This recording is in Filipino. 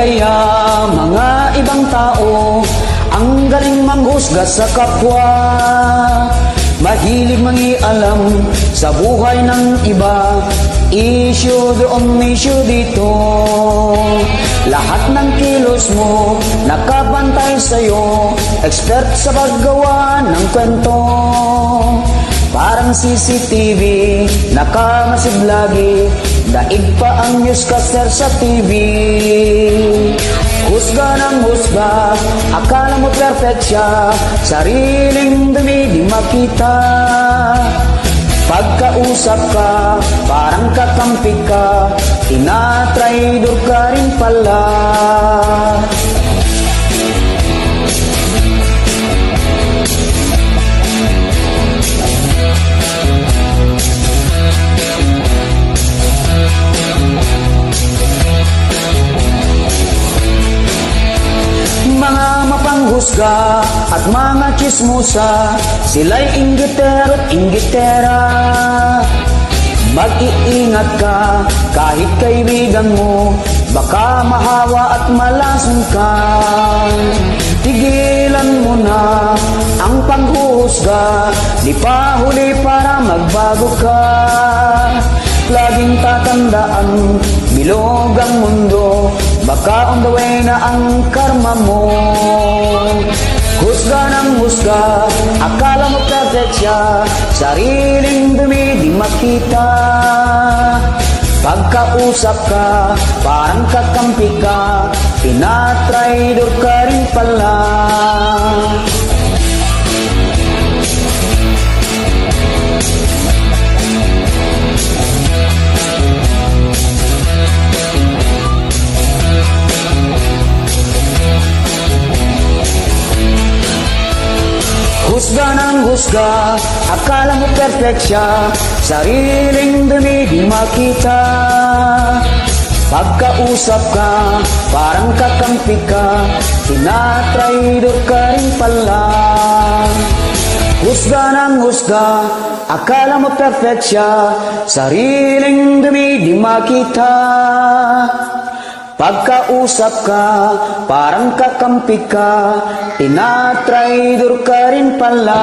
kaya mga ibang tao ang galing manghusga sa kapwa, mahilig mangialam sa buhay ng iba, issue doon, issue dito. Lahat ng kilos mo nakabantay sa'yo, expert sa paggawa ng kwento. Parang CCTV, nakamasid lagi, daig pa ang newscaster sa TV. Husga ng husga, akala mo perfect siya, sariling dumi di makita. Pagkausap ka, parang kakampi ka, tinatraidor ka rin pala. Mga mapanghusga at mga chismosa, sila'y inggitero at inggitera. Mag-iingat ka kahit kaibigan mo, baka mahawa at malason ka. Tigilan mo na ang panghuhusga, di pa huli para magbago ka. Laging tatandaan, bilog ang mundo, baka on the way na ang karma mo. Husga ng husga, akala mo perfect siya, sariling dumi di makita. Pagkausap ka, parang kakampi ka, tinatraidor ka rin pala. Husga ng husga, akala mo perfect siya, sariling dumi di makita. Pagkausap ka, parang kakampi ka, tinatraidor ka rin pala. Husga ng husga, akala mo perfect siya, sariling dumi di makita. Pagkausap ka, parang kakampi ka, tinatraidor ka rin pala.